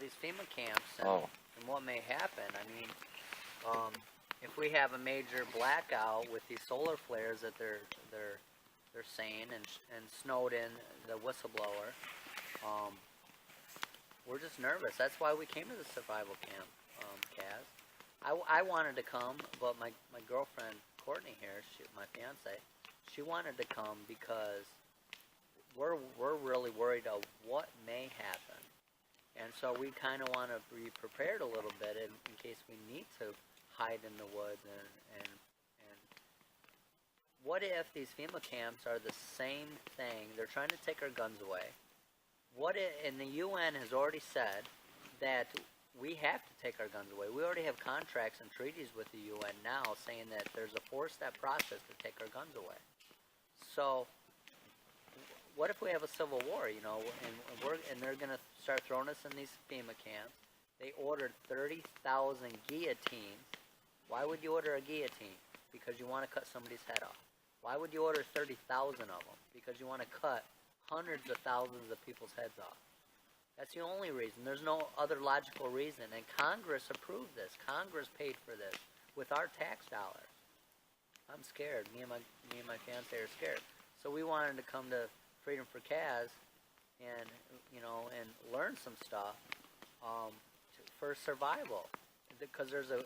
these FEMA camps and what may happen. I mean, if we have a major blackout with these solar flares that they're saying, and Snowden, the whistleblower, we're just nervous. That's why we came to the survival camp, Kaz. I wanted to come, but my girlfriend Courtney here, my fiance, she wanted to come because we're really worried of what may happen, and so we kind of want to be prepared a little bit in case we need to hide in the woods. And what if these FEMA camps are the same thing? They're trying to take our guns away. What if, and the UN has already said that we have to take our guns away. We already have contracts and treaties with the UN now saying that there's a four-step process to take our guns away. So what if we have a civil war, and they're going to start throwing us in these FEMA camps? They ordered 30,000 guillotines. Why would you order a guillotine? Because you want to cut somebody's head off. Why would you order 30,000 of them? Because you want to cut hundreds of thousands of people's heads off. That's the only reason. There's no other logical reason. And Congress approved this. Congress paid for this with our tax dollars. I'm scared. Me and my fiance are scared. So we wanted to come to Freedom for Kaz and learn some stuff for survival, because there's a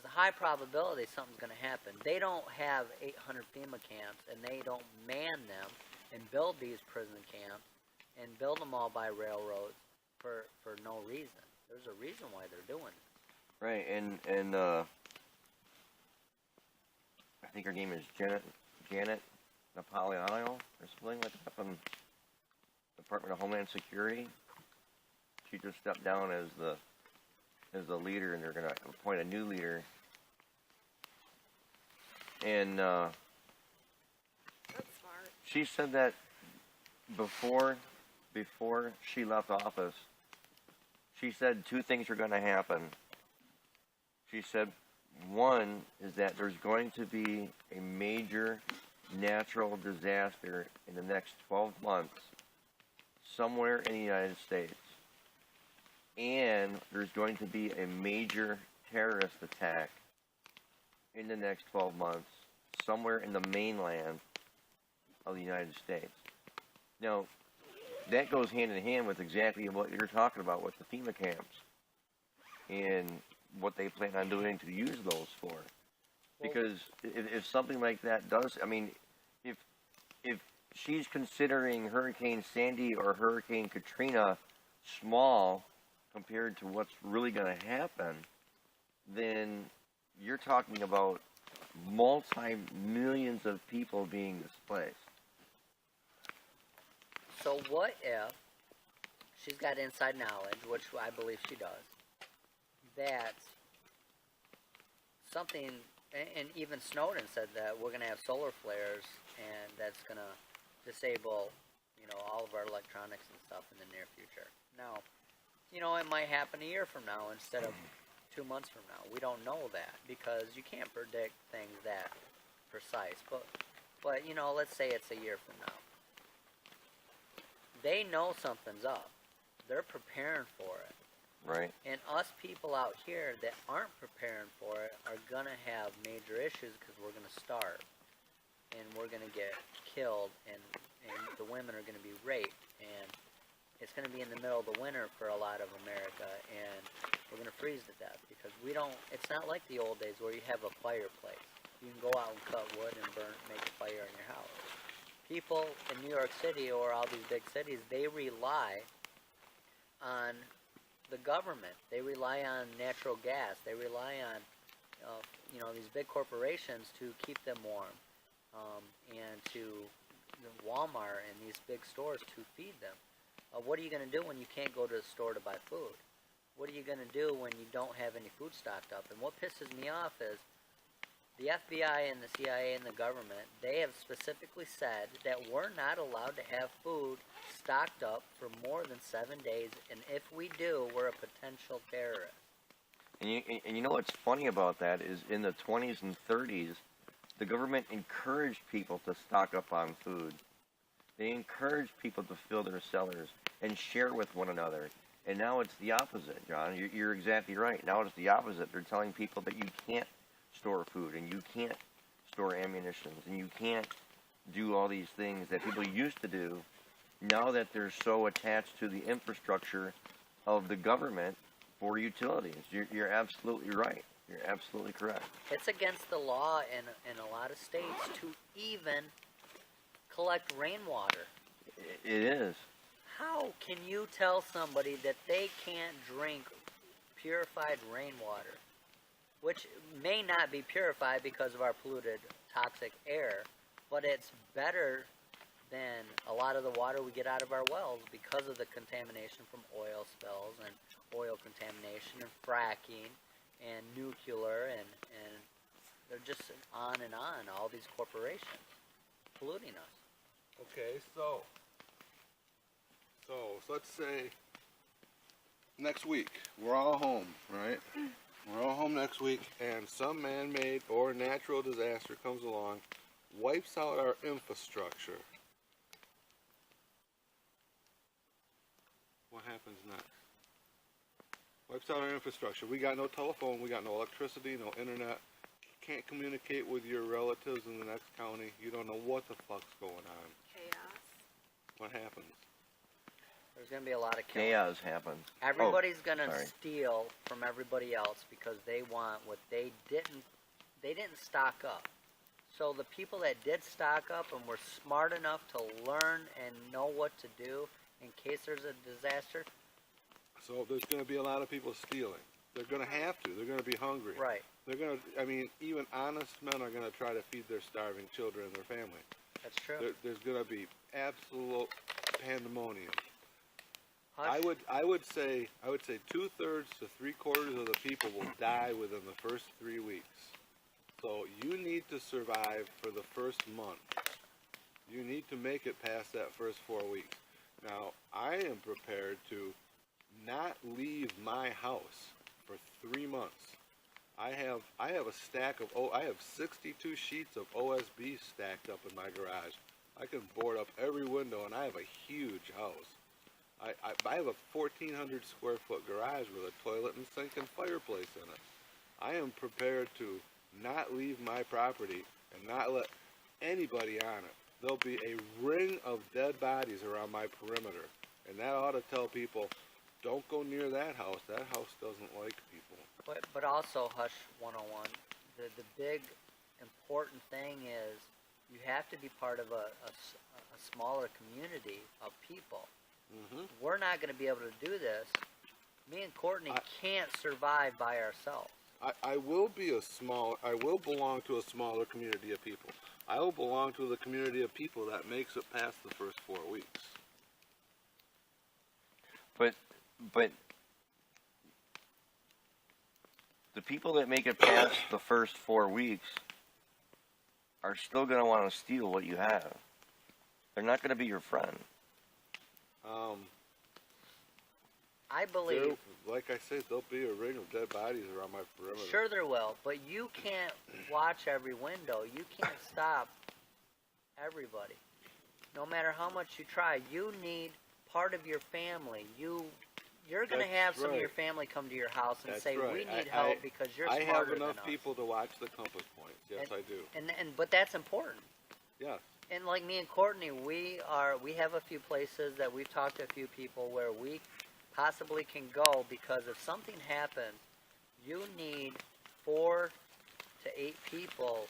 high probability something's going to happen. They don't have 800 FEMA camps, and they don't man them and build these prison camps and build them all by railroads for no reason. There's a reason why they're doing it. Right, and I think her name is Janet Napolitano or something like that from the Department of Homeland Security. She just stepped down as the leader, and they're going to appoint a new leader. And that's smart. She said that before she left office, she said two things are going to happen. She said one is that there's going to be a major natural disaster in the next 12 months somewhere in the United States. And there's going to be a major terrorist attack in the next 12 months somewhere in the mainland of the United States. Now, that goes hand in hand with exactly what you're talking about with the FEMA camps and what they plan on doing to use those for. Because if something like that does, I mean, if she's considering Hurricane Sandy or Hurricane Katrina small compared to what's really going to happen, then you're talking about multi-millions of people being displaced. So what if she's got inside knowledge, which I believe she does, that something, and even Snowden said that we're going to have solar flares, and that's going to disable, all of our electronics and stuff in the near future. Now, it might happen a year from now instead of 2 months from now. We don't know that because you can't predict things that precise. But let's say it's a year from now. They know something's up. They're preparing for it. Right. And us people out here that aren't preparing for it are going to have major issues because we're going to starve. And we're going to get killed, and the women are going to be raped. And it's going to be in the middle of the winter for a lot of America, and we're going to freeze to death because it's not like the old days where you have a fireplace. You can go out and cut wood and make a fire in your house. People in New York City or all these big cities, they rely on the government. They rely on natural gas. They rely on, these big corporations to keep them warm, and to Walmart and these big stores to feed them. What are you going to do when you can't go to the store to buy food? What are you going to do when you don't have any food stocked up? And what pisses me off is the FBI and the CIA and the government, they have specifically said that we're not allowed to have food stocked up for more than 7 days, and if we do, we're a potential terrorist. And you know what's funny about that is in the 20s and 30s, the government encouraged people to stock up on food. They encourage people to fill their cellars and share with one another. And now it's the opposite, John. You're exactly right. Now it's the opposite. They're telling people that you can't store food and you can't store ammunition and you can't do all these things that people used to do. Now that they're so attached to the infrastructure of the government for utilities. You're absolutely right. You're absolutely correct. It's against the law in a lot of states to even collect rainwater. It is. How can you tell somebody that they can't drink purified rainwater, which may not be purified because of our polluted toxic air, but it's better than a lot of the water we get out of our wells because of the contamination from oil spills and oil contamination and fracking and nuclear and they're just on and on, all these corporations polluting us. Okay, so let's say next week we're all home, right? We're all home next week, and some man-made or natural disaster comes along, wipes out our infrastructure. What happens next? Wipes out our infrastructure. We got no telephone, we got no electricity, no internet. Can't communicate with your relatives in the next county. You don't know what the fuck's going on. Chaos. What happens? There's going to be a lot of killing. Chaos happens. Everybody's going to sorry. steal from everybody else because they want what they didn't stock up. So the people that did stock up and were smart enough to learn and know what to do in case there's a disaster. So there's going to be a lot of people stealing. They're going to have to. They're going to be hungry. Right. They're going to, I mean, even honest men are going to try to feed their starving children and their family. That's true. There's going to be absolute pandemonium. Hush. I would say 2/3 to 3/4 of the people will die within the first 3 weeks. So you need to survive for the first month. You need to make it past that first 4 weeks. Now, I am prepared to not leave my house for 3 months. I have a stack of I have 62 sheets of OSB stacked up in my garage. I can board up every window, and I have a huge house. I have a 1,400 square foot garage with a toilet and sink and fireplace in it. I am prepared to not leave my property and not let anybody on it. There'll be a ring of dead bodies around my perimeter, and that ought to tell people, don't go near that house. That house doesn't like people. But also, Hush 101, the big important thing is you have to be part of a smaller community of people. Mm-hmm. We're not going to be able to do this. Me and Courtney can't survive by ourselves. I will belong to a smaller community of people. I will belong to the community of people that makes it past the first 4 weeks. But the people that make it past the first 4 weeks are still going to want to steal what you have. They're not going to be your friend. I believe. Like I said, there'll be a ring of dead bodies around my perimeter. Sure there will, but you can't watch every window. You can't stop everybody. No matter how much you try, you need part of your family. You're going to have some of your family come to your house and say, we need help because you're smarter than us. I have enough people to watch the compass points. Yes, I do. But that's important. Yes. And like me and Courtney, we have a few places that we've talked to a few people where we possibly can go because if something happens, you need 4 to 8 people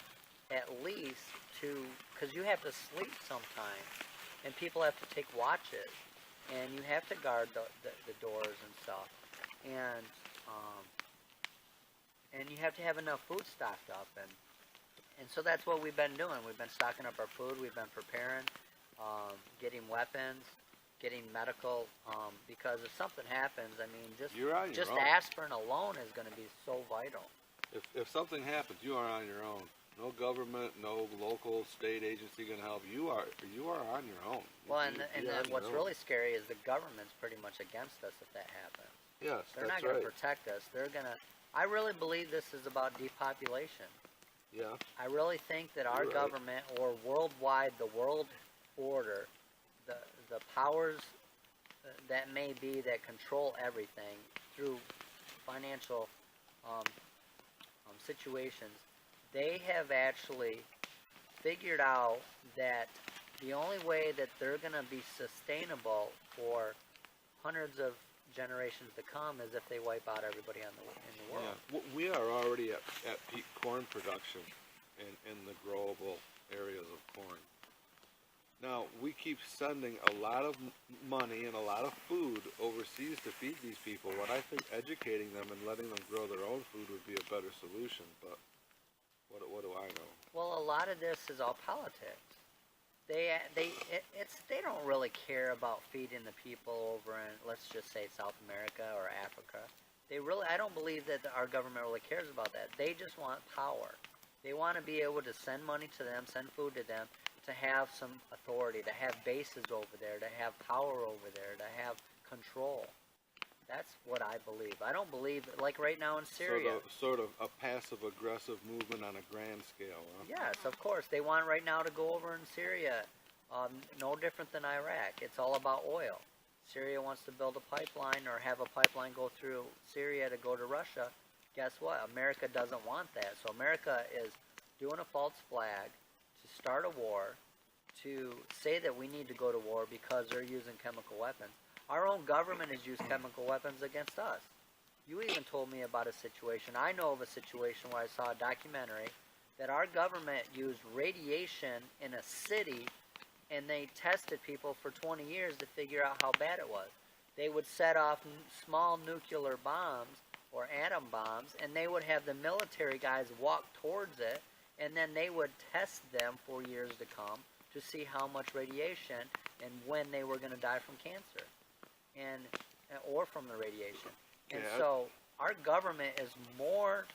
at least because you have to sleep sometimes, and people have to take watches, and you have to guard the doors and stuff, and you have to have enough food stocked up, and so that's what we've been doing. We've been stocking up our food. We've been preparing, getting weapons, getting medical, because if something happens, I mean, just aspirin alone is going to be so vital. If something happens, you are on your own. No government, no local, state agency going to help you. You are on your own. Well, and what's really scary is the government's pretty much against us if that happens. Yes, they're not going to protect us. They're going to. I really believe this is about depopulation. Yeah. I really think that our government, or worldwide, the world order, the powers that may be that control everything through financial situations, they have actually figured out that the only way that they're going to be sustainable for hundreds of generations to come is if they wipe out everybody in the world. Yeah. We are already at peak corn production in the growable areas of corn. Now, we keep sending a lot of money and a lot of food overseas to feed these people, when I think educating them and letting them grow their own food would be a better solution, but what do I know? Well, a lot of this is all politics. They don't really care about feeding the people over in, let's just say, South America or Africa. I don't believe that our government really cares about that. They just want power. They want to be able to send money to them, send food to them, to have some authority, to have bases over there, to have power over there, to have control. That's what I believe. I don't believe, like right now in Syria. Sort of a passive-aggressive movement on a grand scale, huh? Yes, of course. They want right now to go over in Syria, no different than Iraq. It's all about oil. Syria wants to build a pipeline or have a pipeline go through Syria to go to Russia. Guess what? America doesn't want that. So America is doing a false flag to start a war, to say that we need to go to war because they're using chemical weapons. Our own government has used chemical weapons against us. You even told me about a situation. I know of a situation where I saw a documentary that our government used radiation in a city, and they tested people for 20 years to figure out how bad it was. They would set off small nuclear bombs or atom bombs, and they would have the military guys walk towards it, and then they would test them for years to come to see how much radiation and when they were going to die from cancer or from the radiation. And so our government is more,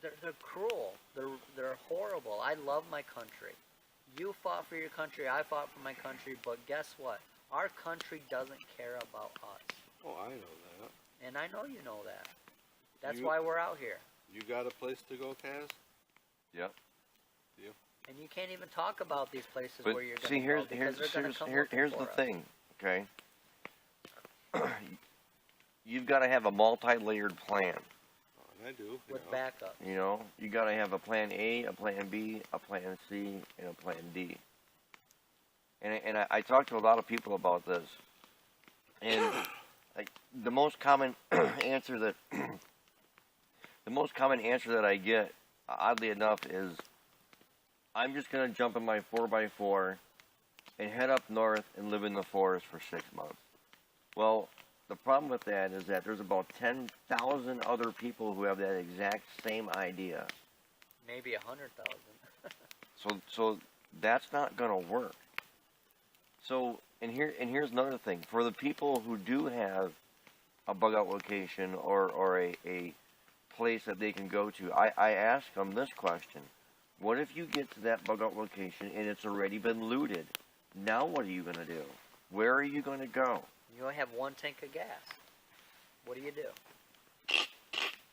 they're cruel, they're horrible. I love my country. You fought for your country, I fought for my country, but guess what? Our country doesn't care about us. Oh, I know that. And I know you know that. That's why we're out here. You got a place to go, Kaz? Yep. You? And you can't even talk about these places But where you're see, going to go because they're going to come looking here's for the us. thing, okay? You've got to have a multi-layered plan. Oh, and I do. With backup. You know, you got to have a plan A, a plan B, a plan C, and a plan D. And I talked to a lot of people about this, and the most common answer that I get, oddly enough, is I'm just gonna jump in my 4x4 and head up north and live in the forest for 6 months. Well, the problem with that is that there's about 10,000 other people who have that exact same idea. Maybe 100,000. So that's not gonna work. So and here's another thing. For the people who do have a bug out location or a place that they can go to, I ask them this question: what if you get to that bug out location and it's already been looted? Now what are you gonna do? Where are you gonna go? You only have one tank of gas. What do you do?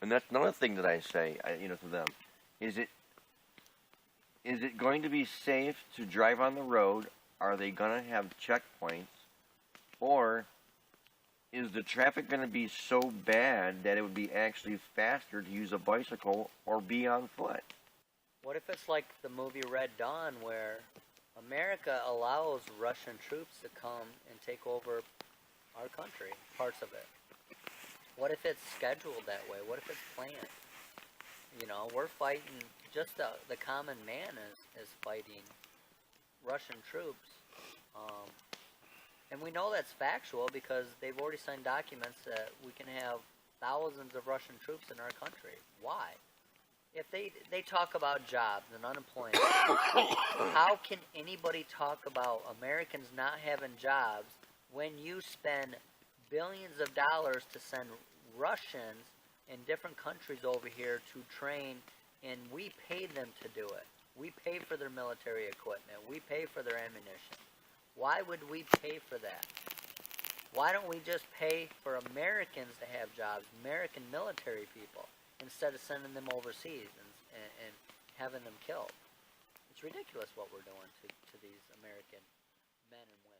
And that's another thing that I say, to them. Is it going to be safe to drive on the road? Are they going to have checkpoints? Or is the traffic going to be so bad that it would be actually faster to use a bicycle or be on foot? What if it's like the movie Red Dawn, where America allows Russian troops to come and take over our country, parts of it? What if it's scheduled that way? What if it's planned? We're fighting, just the common man is fighting Russian troops. And we know that's factual because they've already signed documents that we can have thousands of Russian troops in our country. Why? If they talk about jobs and unemployment, how can anybody talk about Americans not having jobs when you spend billions of dollars to send Russians in different countries over here to train, and we pay them to do it? We pay for their military equipment. We pay for their ammunition. Why would we pay for that? Why don't we just pay for Americans to have jobs, American military people, instead of sending them overseas and having them killed? It's ridiculous what we're doing to these American men and women.